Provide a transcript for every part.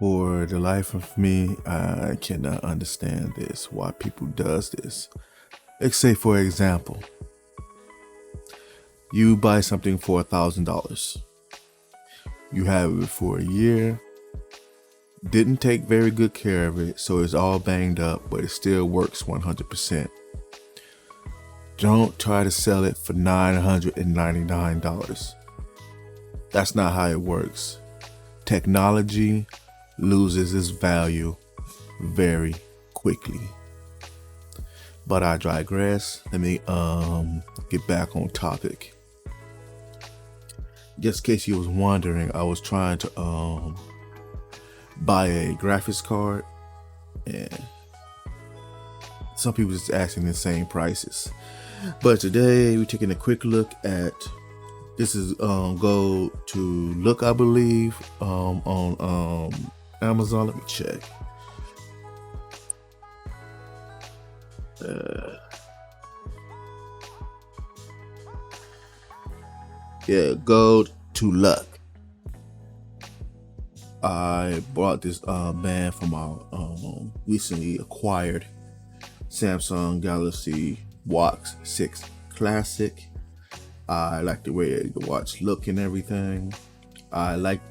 For the life of me, I cannot understand this, why people does this. Let's say, for example, you buy something for $1,000. You have it for a year, didn't take very good care of it, so it's all banged up, but it still works 100%. Don't try to sell it for $999. That's not how it works. Technology loses its value very quickly. But I digress. Let me get back on topic. Just in case you was wondering, I was trying to buy a graphics card, and some people just asking the same prices. But today we're taking a quick look at this is Goldtoluck, I believe, on Amazon. Let me check. Goldtoluck. I bought this band from our recently acquired Samsung Galaxy Watch 6 Classic. I like the way the watch look and everything. I like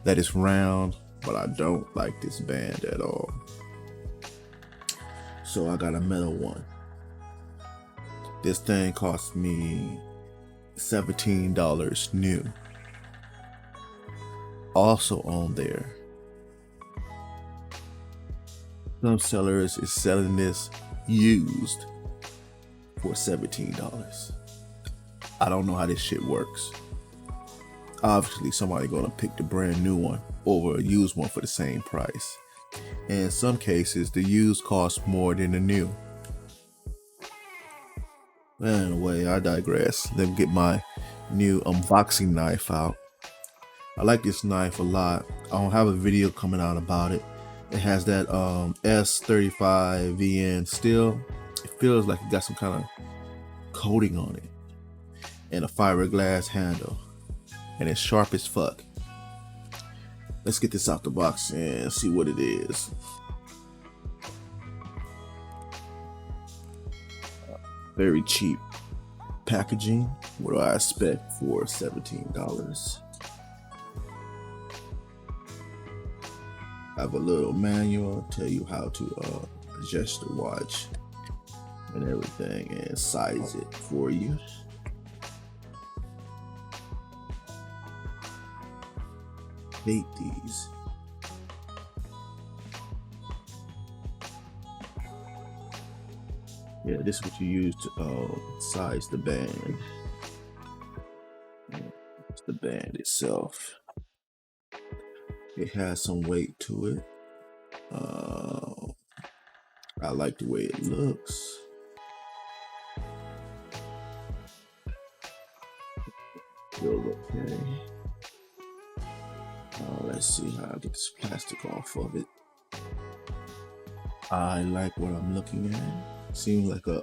that it's round, but I don't like this band at all. So I got a metal one. This thing cost me $17 new. Also on there, some sellers is selling this used for $17. I don't know how this shit works. Obviously, somebody gonna pick the brand new one over a used one for the same price. And in some cases, the used costs more than the new. Anyway, I digress. Let me get my new unboxing knife out. I like this knife a lot. I don't have a video coming out about it. It has that S35VN steel. It feels like it got some kind of coating on it. And a fiberglass handle. And it's sharp as fuck. Let's get this out the box and see what it is. Very cheap packaging. What do I expect for $17? I have a little manual, tell you how to adjust the watch and everything and size it for you. Hate these. Yeah, this is what you use to size the band. It's the band itself. It has some weight to it. I like the way it looks. Feels okay. Let's see how I get this plastic off of it. I like what I'm looking at. Seems like a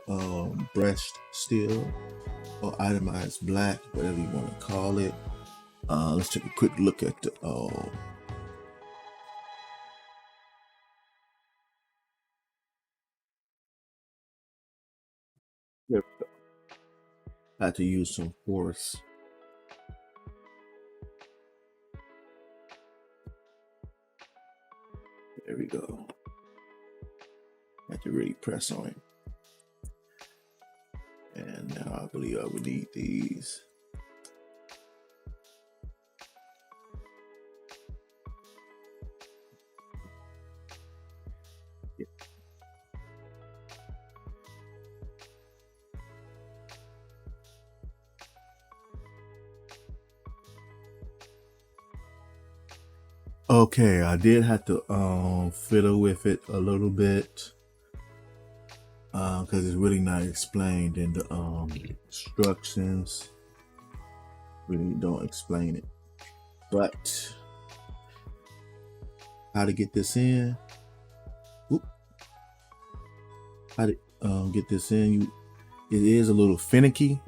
brushed steel or itemized black, whatever you want to call it. Let's take a quick look at the there we go. I had to use some force. There we go. I had to really press on it. And now I believe I would need these. Yeah. Okay, I did have to fiddle with it a little bit because it's really not explained in the instructions. Really don't explain it. But how to get this in? How to get this in? It is a little finicky.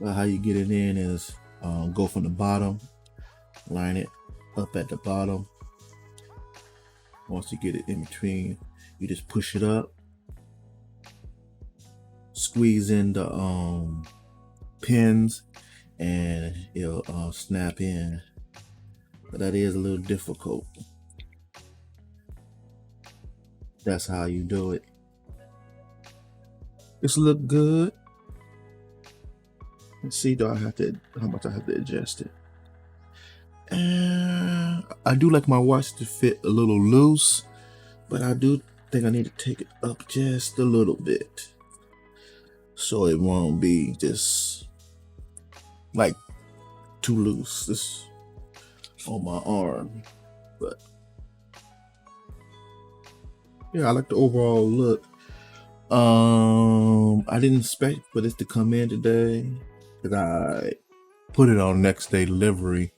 But how you get it in is go from the bottom line it up at the bottom. Once you get it in between, you just push it up, squeeze in the pins, and it'll snap in. But that is a little difficult. That's how you do it. This look good. Let's see, how much I have to adjust it. And I do like my watch to fit a little loose, but I do think I need to take it up just a little bit so it won't be just like too loose. This on my arm, but yeah, I like the overall look. I didn't expect for this to come in today because I put it on next day delivery,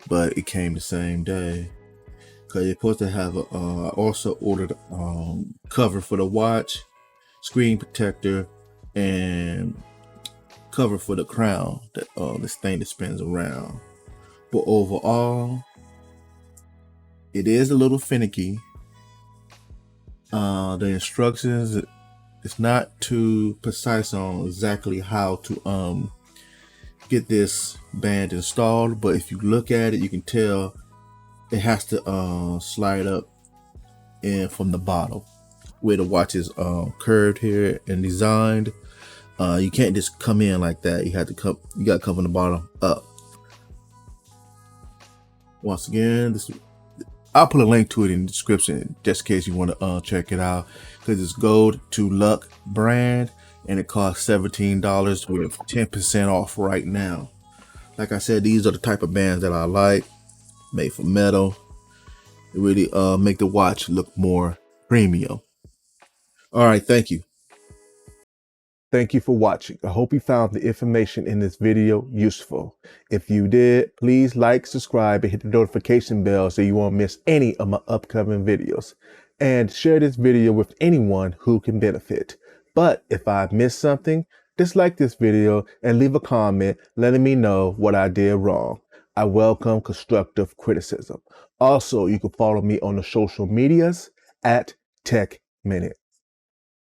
but it came the same day. Cause it's supposed to have I also ordered cover for the watch, screen protector, and cover for the crown, that this thing that spins around. But overall, it is a little finicky. The instructions, it's not too precise on exactly how to get this band installed, but if you look at it, you can tell it has to slide up in from the bottom where the watch is curved here and designed. You can't just come in like that. You got to come from the bottom up. Once again, I'll put a link to it in the description just in case you want to check it out, because it's Goldtoluck brand and it costs $17 with 10% off right now. Like I said, these are the type of bands that I like, made from metal. It really make the watch look more premium. All right, thank you. Thank you for watching. I hope you found the information in this video useful. If you did, please like, subscribe, and hit the notification bell so you won't miss any of my upcoming videos. And share this video with anyone who can benefit. But if I missed something, dislike this video and leave a comment letting me know what I did wrong. I welcome constructive criticism. Also, you can follow me on the social medias at tekminute.